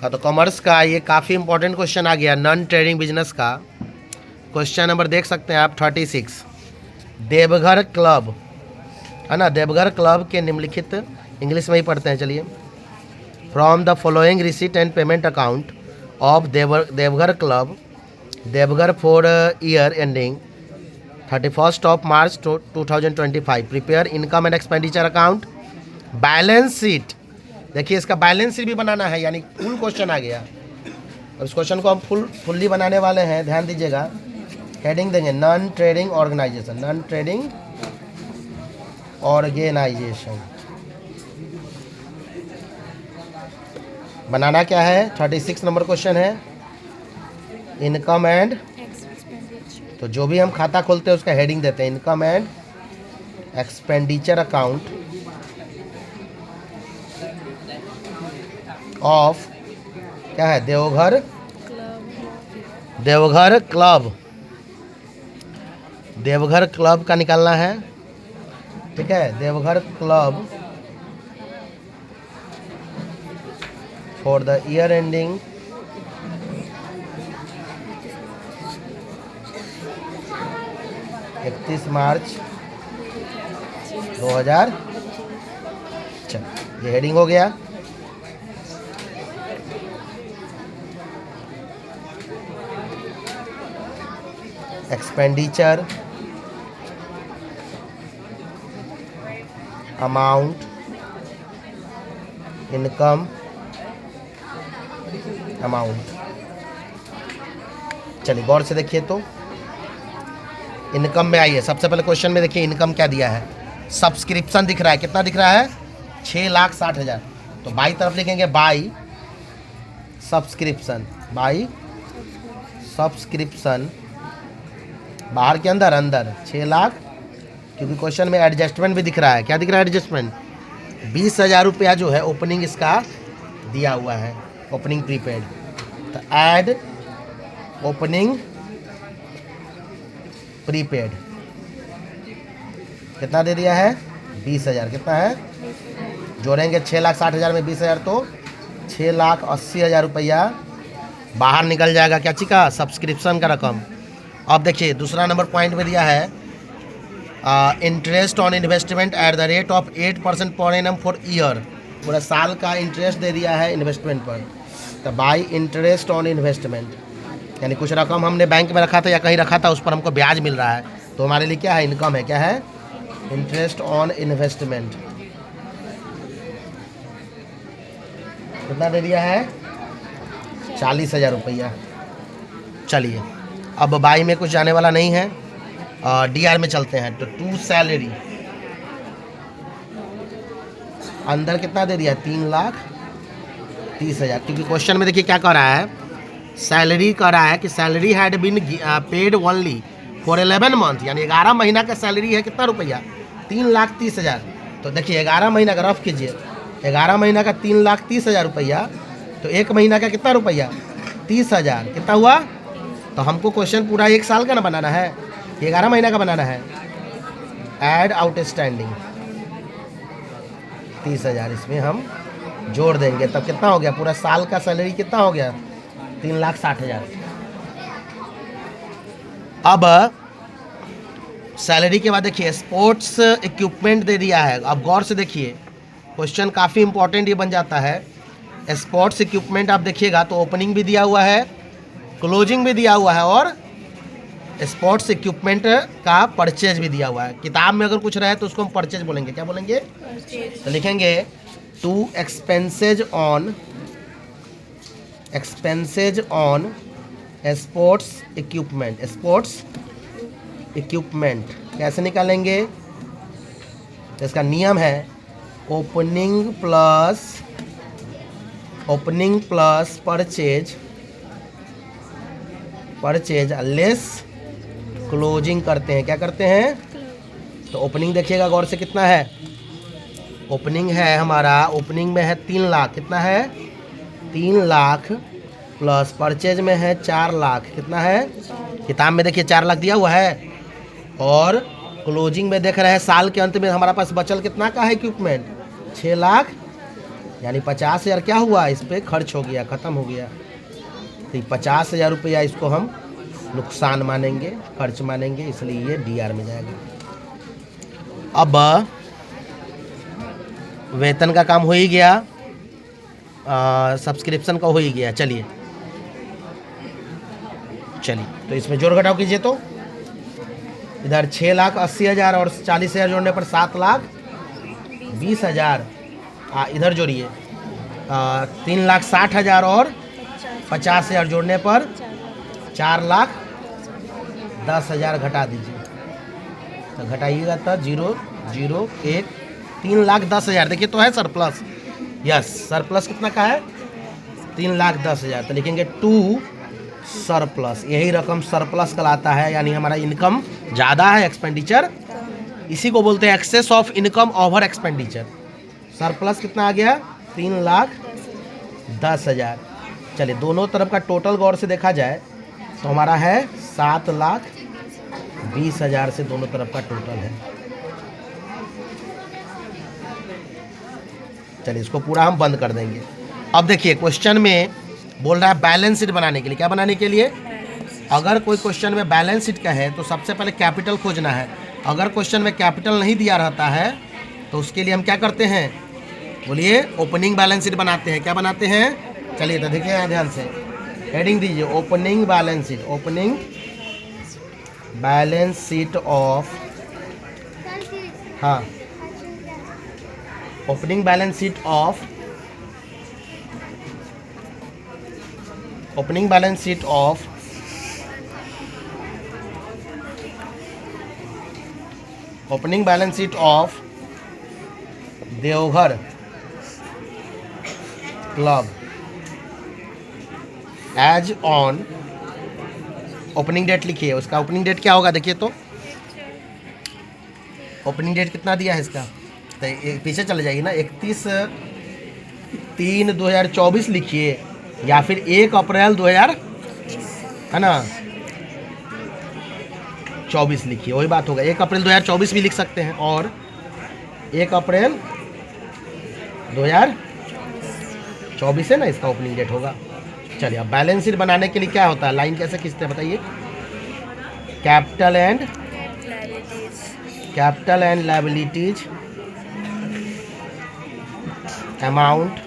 हाँ, तो कॉमर्स का ये काफ़ी इंपॉर्टेंट क्वेश्चन आ गया नॉन ट्रेडिंग बिजनेस का। क्वेश्चन नंबर देख सकते हैं आप 36। देवघर क्लब है ना, देवघर क्लब के निम्नलिखित, इंग्लिश में ही पढ़ते हैं चलिए। From the following receipt and payment account of Deoghar club Deoghar for year ending 31 March 2025 prepare income and expenditure account balance sheet. देखिए इसका बैलेंस शीट भी बनाना है, यानी फुल क्वेश्चन आ गया। और इस क्वेश्चन को हम फुल्ली बनाने वाले हैं, ध्यान दीजिएगा। हेडिंग देंगे non trading organization, non trading organization. बनाना क्या है, 36 नंबर क्वेश्चन है, इनकम एंड, तो जो भी हम खाता खोलते हैं उसका हेडिंग देते हैं income and expenditure account of, क्या है, देवघर क्लब, देवघर क्लब का निकालना है। ठीक है, Deoghar club for the year ending 31 मार्च 2000। चलो ये हेडिंग हो गया। Expenditure amount, income amount. चलिए गौर से देखिए, तो इनकम में आइए। सबसे पहले क्वेश्चन में देखिए इनकम क्या दिया है, सब्सक्रिप्शन दिख रहा है, कितना दिख रहा है, 6,60,000। तो बाई तरफ लिखेंगे बाई सब्सक्रिप्शन, बाई सब्सक्रिप्शन, बाहर के अंदर, अंदर 6 लाख, क्योंकि क्वेश्चन में एडजस्टमेंट भी दिख रहा है। क्या दिख रहा है एडजस्टमेंट, 20,000 रुपया जो है ओपनिंग इसका दिया हुआ है, ओपनिंग प्रीपेड। तो ऐड ओपनिंग प्रीपेड कितना दे दिया है, 20,000। कितना है, जोड़ेंगे 6,60,000 में 20,000 तो 6,80,000 रुपया बाहर निकल जाएगा। क्या चीज़ का, सब्सक्रिप्शन का रकम। अब देखिए दूसरा नंबर पॉइंट में दिया है interest on investment at the rate of 8% per annum for year, पूरा साल का इंटरेस्ट दे दिया है इन्वेस्टमेंट पर। तो बाई इंटरेस्ट ऑन इन्वेस्टमेंट, यानी कुछ रकम हमने बैंक में रखा था या कहीं रखा था, उस पर हमको ब्याज मिल रहा है, तो हमारे लिए क्या है, इनकम है। क्या है, इंटरेस्ट ऑन इन्वेस्टमेंट। कितना दे दिया है, 40,000 रुपया। चलिए अब बाई में कुछ जाने वाला नहीं है, डीआर में चलते हैं। तो टू सैलरी, अंदर कितना दे दिया, 3,30,000, क्योंकि क्वेश्चन में देखिए क्या कर रहा है, सैलरी कर रहा है कि salary had been paid only for 11 month, यानी 11 महीना का सैलरी है, कितना रुपया, 3,30,000। तो देखिए 11 महीना का रफ कीजिए, 11 महीना का 3,30,000 रुपया, तो एक महीना का कितना रुपया, 30,000। कितना हुआ, तो हमको क्वेश्चन पूरा एक साल का ना बनाना है, 11 महीना का बनाना है। ऐड आउटस्टैंडिंग 30,000 इसमें हम जोड़ देंगे, तब कितना हो गया, पूरा साल का सैलरी कितना हो गया, 3,60,000। अब सैलरी के बाद देखिए स्पोर्ट्स इक्विपमेंट दे दिया है। अब गौर से देखिए क्वेश्चन काफ़ी इंपॉर्टेंट ये बन जाता है। स्पोर्ट्स इक्विपमेंट आप देखिएगा तो ओपनिंग भी दिया हुआ है, क्लोजिंग भी दिया हुआ है, और स्पोर्ट्स इक्विपमेंट का परचेज भी दिया हुआ है। किताब में अगर कुछ रहे तो उसको हम परचेज बोलेंगे। क्या बोलेंगे, तो लिखेंगे to expenses on sports equipment. Sports equipment कैसे निकालेंगे, तो इसका नियम है opening plus purchase less closing करते हैं। क्या करते हैं, तो ओपनिंग देखिएगा गौर से कितना है, ओपनिंग है हमारा, ओपनिंग में है 3 लाख। कितना है, 3 लाख, प्लस परचेज में है 4 लाख। कितना है, किताब में देखिए 4 लाख दिया हुआ है, और क्लोजिंग में देख रहे हैं साल के अंत में हमारा पास बचल कितना का है इक्विपमेंट, 6 लाख यानी 50,000 क्या हुआ, इस पर खर्च हो गया, ख़त्म हो गया। तो 50,000 रुपया इसको हम नुकसान मानेंगे, खर्च मानेंगे, इसलिए ये DR में जाएगा। अब वेतन का काम हो ही गया, सब्सक्रिप्शन का हो ही गया। चलिए तो इसमें जोड़ घटाव कीजिए। तो इधर 6,80,000 और 40,000 जोड़ने पर 7,20,000। इधर जोड़िए 3,60,000 और 50,000 जोड़ने पर 4,10,000 घटा दीजिए। तो घटाइएगा तो 0, 0, 1, 3,10,000। देखिए तो है सरप्लस। यस, सरप्लस कितना का है, 3,10,000। तो लिखेंगे टू सरप्लस। यही रकम सरप्लस कहलाता है, यानी हमारा इनकम ज़्यादा है, एक्सपेंडिचर। इसी को बोलते हैं excess of income over expenditure. Surplus कितना आ गया, 3,10,000। चलिए दोनों तरफ का टोटल गौर से देखा जाए तो हमारा है 7,20,000 से दोनों तरफ का टोटल है। चलिए इसको पूरा हम बंद कर देंगे। अब देखिए क्वेश्चन में बोल रहा है बैलेंस शीट बनाने के लिए। क्या बनाने के लिए, अगर कोई क्वेश्चन में बैलेंस शीट का है तो सबसे पहले कैपिटल खोजना है। अगर क्वेश्चन में कैपिटल नहीं दिया रहता है तो उसके लिए हम क्या करते हैं, बोलिए, ओपनिंग बैलेंस शीट बनाते हैं। क्या बनाते हैं, चलिए तो देखिए यहाँ ध्यान से, हेडिंग दीजिए opening balance sheet. Opening balance sheet of, हाँ, opening balance sheet of, opening balance sheet of opening balance sheet of Deoghar club as on, opening date लिखिए। उसका ओपनिंग डेट क्या होगा, देखिए तो ओपनिंग डेट कितना दिया है इसका, तो पीछे चले जाइए ना, 31/3/2024 लिखिए, या फिर 1 अप्रैल 2000 है ना 24 लिखिए, वही बात होगा। 1 अप्रैल 2024 भी लिख सकते हैं, और 1 अप्रैल 2024 है ना इसका ओपनिंग डेट होगा। चलिए अब बैलेंस शीट बनाने के लिए क्या होता है, लाइन कैसे खींचते हैं बताइए। Capital and liabilities amount,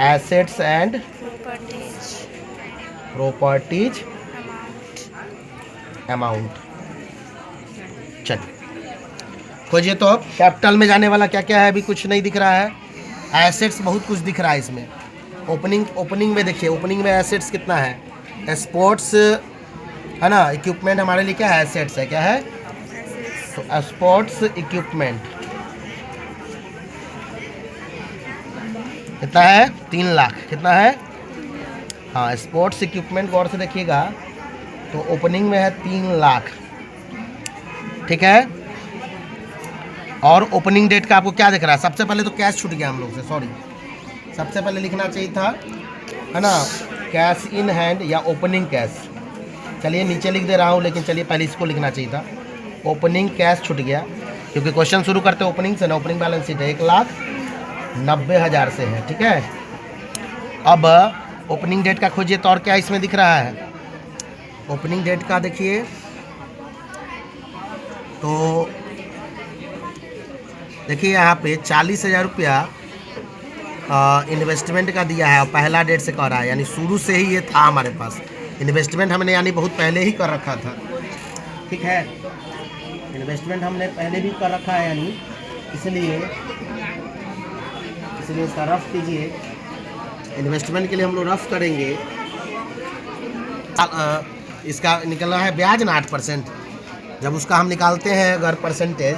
assets and properties amount. चलिए खोजिए। तो अब कैपिटल में जाने वाला क्या क्या है, अभी कुछ नहीं दिख रहा है। एसेट्स बहुत कुछ दिख रहा है इसमें। ओपनिंग में देखिए, ओपनिंग में एसेट्स कितना है, स्पोर्ट्स है ना, इक्विपमेंट हमारे लिए क्या है, एसेट्स है। क्या है, तो स्पोर्ट्स इक्विपमेंट कितना है, 3 लाख। कितना है, हाँ, स्पोर्ट्स इक्विपमेंट गौर से देखिएगा तो ओपनिंग में है 3 लाख, ठीक है। और ओपनिंग डेट का आपको क्या दिख रहा है, सबसे पहले तो कैश छूट गया हम लोग से, सॉरी। सबसे पहले लिखना चाहिए था, है ना, कैश इन हैंड या ओपनिंग कैश। चलिए नीचे लिख दे रहा हूँ, लेकिन चलिए पहले इसको लिखना चाहिए था। ओपनिंग कैश छूट गया, क्योंकि क्वेश्चन शुरू करते हैं ओपनिंग से ना। ओपनिंग बैलेंस शीट है 1,90,000 से है, ठीक है। अब ओपनिंग डेट का खोजिए, तो और क्या इसमें दिख रहा है। ओपनिंग डेट का देखिए तो देखिए यहाँ पे 40,000 रुपया इन्वेस्टमेंट का दिया है, और पहला डेट से कर रहा है, यानी शुरू से ही ये था हमारे पास। इन्वेस्टमेंट हमने यानी बहुत पहले ही कर रखा था, ठीक है। इन्वेस्टमेंट हमने पहले भी कर रखा है, यानी इसलिए इसका रफ कीजिए। इन्वेस्टमेंट के लिए हम लोग रफ करेंगे। इसका निकलना है ब्याज ना 8%। जब उसका हम निकालते हैं अगर परसेंटेज,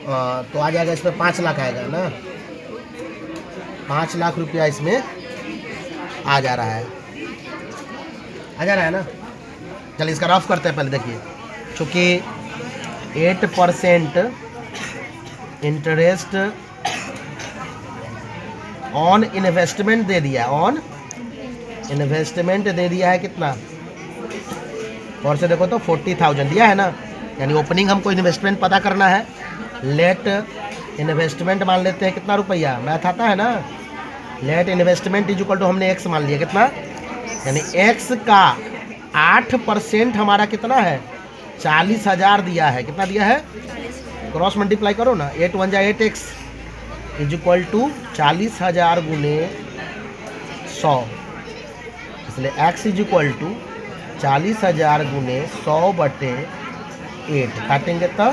तो आ जाएगा इसमें 5 लाख आएगा ना, 5 लाख रुपया इसमें आ जा रहा है, ना। चलिए इसका रफ करते हैं पहले। देखिए चूँकि 8% इंटरेस्ट ऑन इन्वेस्टमेंट दे दिया, ऑन इन्वेस्टमेंट दे दिया है कितना, और से देखो तो 40,000 दिया है ना। यानी ओपनिंग हमको इन्वेस्टमेंट पता करना है। लेट इन्वेस्टमेंट मान लेते हैं कितना रुपया, मैथ आता है ना। Let investment is equal to हमने एक्स मान लिया, कितना, यानी एक्स का 8% हमारा कितना है, 40,000 दिया है। कितना दिया है, क्रॉस मल्टीप्लाई करो ना, 8 1 जा 8x इज इक्वल टू 40,000 गुने 100, इसलिए x इज इक्वल टू 40,000 गुने 100/8 काटेंगे तो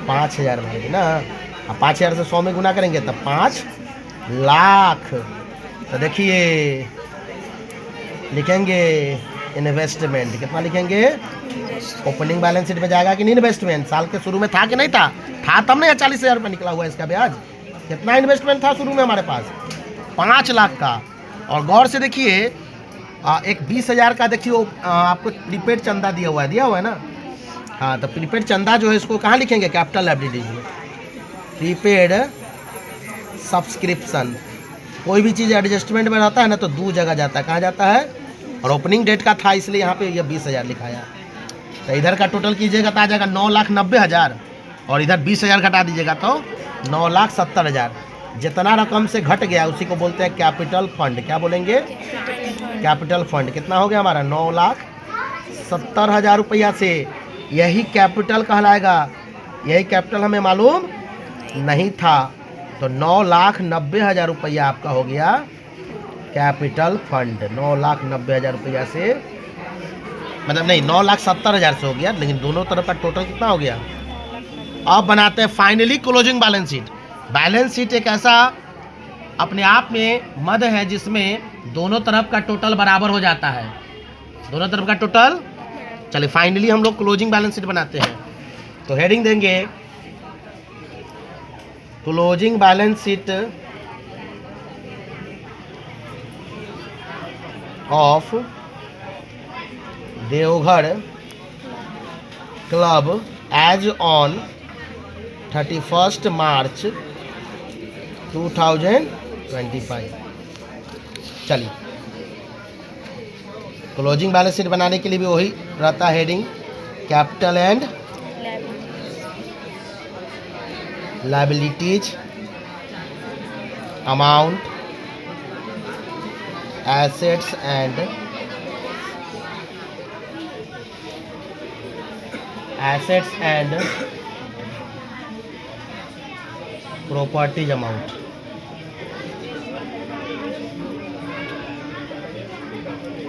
5,000 बनेगी ना। अब 5,000 से 100 में गुना करेंगे तो 5 लाख। तो देखिए लिखेंगे इन्वेस्टमेंट, कितना लिखेंगे, ओपनिंग बैलेंस शीट में जाएगा कि नहीं इन्वेस्टमेंट, साल के शुरू में था कि नहीं था, तब ना, 40,000 रुपये निकला हुआ है इसका ब्याज। कितना इन्वेस्टमेंट था शुरू में हमारे पास, 5 लाख का। और गौर से देखिए एक 20,000 का देखिए आपको प्रीपेड चंदा दिया हुआ है ना। हाँ, तो प्रीपेड चंदा जो है इसको कहाँ लिखेंगे, कैपिटल लायबिलिटीज में। प्रीपेड सब्सक्रिप्शन, कोई भी चीज़ एडजस्टमेंट में रहता है ना तो 2 जगह जाता है, कहाँ जाता है, और ओपनिंग डेट का था इसलिए यहाँ पे ये 20,000 लिखाया। तो इधर का टोटल कीजिएगा तो आ जाएगा 9,90,000 और इधर 20,000 घटा दीजिएगा तो 9,70,000। जितना रकम से घट गया उसी को बोलते हैं कैपिटल फंड। क्या बोलेंगे, कैपिटल फंड। कितना हो गया हमारा, 9,70,000 रुपया से, यही कैपिटल कहलाएगा। यही कैपिटल हमें मालूम नहीं था, तो 9,90,000 रुपया आपका हो गया कैपिटल फंड। 9,90,000 रुपया से, मतलब नहीं 9,70,000 से हो गया, लेकिन दोनों तरफ का टोटल कितना हो गया। अब बनाते हैं finally closing balance sheet. Balance sheet एक ऐसा अपने आप में मद है जिसमें दोनों तरफ का टोटल बराबर हो जाता है, दोनों तरफ का टोटल। चलिए फाइनली हम लोग क्लोजिंग बैलेंस शीट बनाते हैं, तो हेडिंग देंगे closing balance sheet of Deoghar club as on 31 March 2025। चलिए क्लोजिंग बैलेंस शीट बनाने के लिए भी वही रहता है heading, capital and liabilities, amount, assets and properties amount.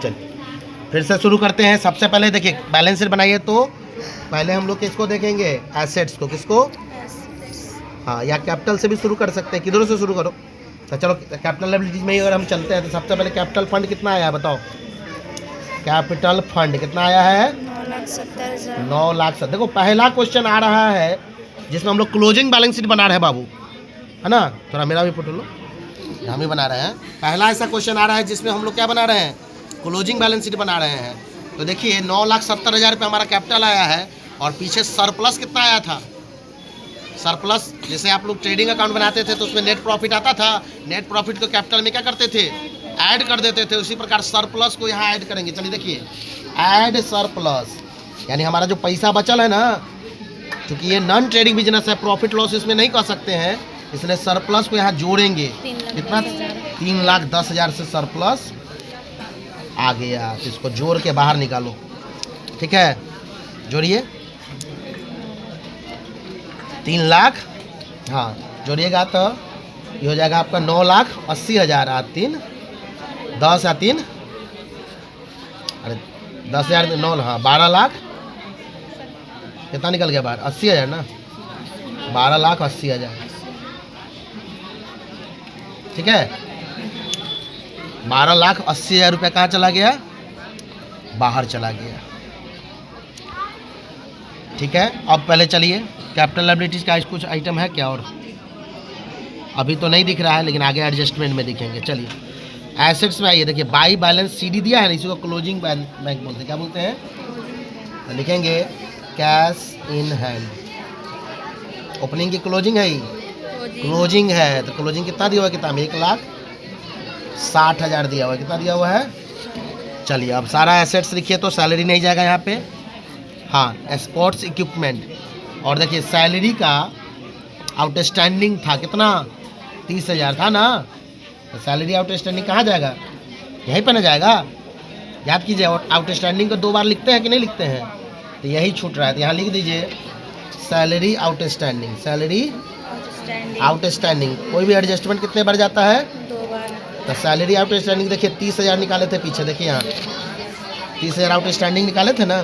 चलिए फिर से शुरू करते हैं। सबसे पहले देखिए बैलेंस शीट बनाइए तो पहले हम लोग किसको देखेंगे, एसेट्स को। किसको, हाँ, या कैपिटल से भी शुरू कर सकते हैं, किधरों से शुरू करो। तो चलो कैपिटल लायबिलिटीज में ही अगर हम चलते हैं तो सबसे पहले कैपिटल फंड कितना आया है बताओ। कैपिटल फंड कितना आया है, 9,70,000। देखो पहला क्वेश्चन आ रहा है जिसमें हम लोग क्लोजिंग बैलेंस शीट बना रहे हैं बाबू, है ना। थोड़ा मेरा भी फोटो लो, हम ही बना रहे हैं। पहला ऐसा क्वेश्चन आ रहा है जिसमें हम लोग क्या बना रहे हैं, क्लोजिंग बैलेंस शीट बना रहे हैं। तो देखिए 9,70,000 रुपये हमारा कैपिटल आया है और पीछे सरप्लस कितना आया था। सरप्लस जैसे आप लोग ट्रेडिंग अकाउंट बनाते थे तो उसमें नेट प्रॉफिट आता था, नेट प्रॉफिट को कैपिटल में क्या करते थे, ऐड कर देते थे। उसी प्रकार सरप्लस को यहाँ ऐड करेंगे। चलिए देखिए ऐड सरप्लस, यानी हमारा जो पैसा बचल है ना, क्योंकि ये नॉन ट्रेडिंग बिजनेस है, प्रॉफिट लॉस इसमें नहीं कर सकते हैं, इसलिए सरप्लस को यहाँ जोड़ेंगे। कितना, 3,10,000 से सरप्लस आ गया, तो इसको जोड़ के बाहर निकालो। ठीक है, जोड़िए 3 लाख, हाँ जोड़िएगा तो ये हो जाएगा आपका 9,80,000। 3 10 या 3, अरे 10,000 9, हाँ 12 लाख। कितना निकल गया बाहर, 80,000 ना, 12,80,000। ठीक है, 12,80,000 रुपया कहाँ चला गया, बाहर चला गया। ठीक है, अब पहले चलिए कैपिटल लायबिलिटीज का कुछ आइटम है क्या, और अभी तो नहीं दिख रहा है लेकिन आगे एडजस्टमेंट में दिखेंगे। चलिए एसेट्स में आइए, देखिए बाई बैलेंस सीडी दिया है ना, इसी को क्लोजिंग बैंक बोलते हैं। क्या बोलते हैं, तो लिखेंगे कैश इन हैंड। ओपनिंग की क्लोजिंग है, क्लोजिंग है, तो क्लोजिंग कितना दिया हुआ है, कितना, 1,60,000 दिया हुआ है। कितना दिया हुआ है। चलिए अब सारा एसेट्स लिखिए तो सैलरी नहीं जाएगा यहाँ पे, हाँ स्पोर्ट्स इक्विपमेंट। और देखिए सैलरी का आउटस्टैंडिंग था कितना, 30,000 था ना। तो सैलरी आउटस्टैंडिंग कहाँ जाएगा, यहीं पर ना जाएगा। याद कीजिए, आउटस्टैंडिंग को 2 बार लिखते हैं कि नहीं लिखते हैं, तो यही छूट रहा है। तो यहाँ लिख दीजिए सैलरी आउटस्टैंडिंग, सैलरी आउटस्टैंडिंग। कोई भी एडजस्टमेंट कितने बार जाता है, 2 बार। तो सैलरी आउटस्टैंडिंग देखिए 30,000 निकाले थे पीछे, देखिए यहाँ 30,000 आउटस्टैंडिंग निकाले थे ना,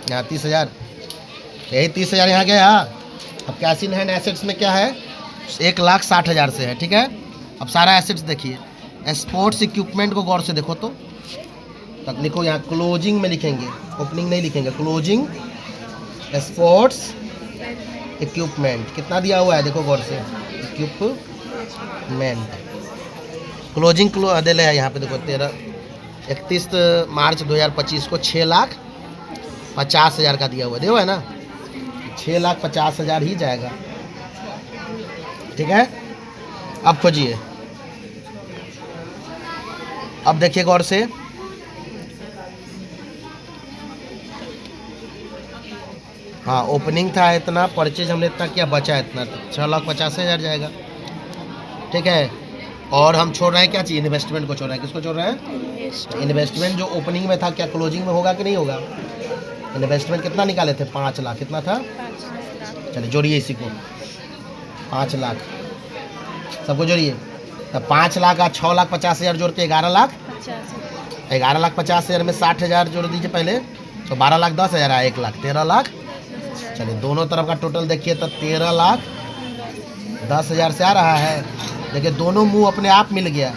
यहाँ 30,000, यही 30,000 यहाँ गया। अब कैश इन हैंड एसेट्स में क्या है, 1,60,000 से है, ठीक है। अब सारा एसेट्स देखिए, स्पोर्ट्स इक्विपमेंट को गौर से देखो तो, तब लिखो यहाँ क्लोजिंग में लिखेंगे, ओपनिंग नहीं लिखेंगे, क्लोजिंग स्पोर्ट्स इक्विपमेंट कितना दिया हुआ है, देखो गौर से, इक्विपमेंट क्लोजिंग दे ले है यहाँ पे देखो 31 मार्च 2025 को 6,50,000 का दिया हुआ है, देखो है ना, 6,50,000 ही जाएगा, ठीक है। अब खोजिए, अब देखिए गौर से, हाँ ओपनिंग था इतना, परचेज हमने इतना किया, बचा इतना, 6,50,000 जाएगा, ठीक है। और हम छोड़ रहे हैं क्या चीज़, इन्वेस्टमेंट को छोड़ रहे हैं, किसको छोड़ रहे हैं, इन्वेस्टमेंट जो ओपनिंग में था क्या क्लोजिंग में होगा कि नहीं होगा। इन्वेस्टमेंट कितना निकाले थे, 5 लाख, कितना था, 5 लाख। चलिए जोड़िए इसी को, 5 लाख सबको जोड़िए, तो 5 लाख और 6,50,000 जोड़ के 11,50,000 में 60,000 जोड़ दीजिए पहले, तो 12,10,000 आया, 1,00,000, 13,00,000। चलिए दोनों तरफ का टोटल देखिए तो 13,10,000 से आ रहा है। देखिए दोनों मुंह अपने आप मिल गया,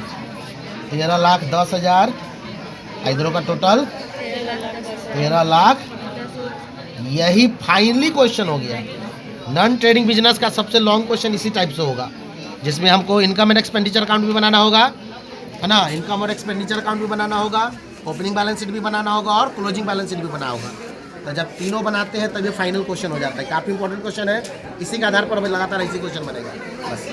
13,10,000, इधरों का टोटल 13,00,000। यही फाइनली क्वेश्चन हो गया। नॉन ट्रेडिंग बिजनेस का सबसे लॉन्ग क्वेश्चन इसी टाइप से होगा, जिसमें हमको इनकम एंड एक्सपेंडिचर अकाउंट भी बनाना होगा, है ना, इनकम और एक्सपेंडिचर अकाउंट भी बनाना होगा, ओपनिंग बैलेंस शीट भी बनाना होगा और क्लोजिंग बैलेंस शीट भी बनाना होगा। तो जब तीनों बनाते हैं तभी फाइनल क्वेश्चन हो जाता है। काफ़ी इंपॉर्टेंट क्वेश्चन है, इसी के आधार पर हमें लगातार इसी क्वेश्चन बनेगा बस।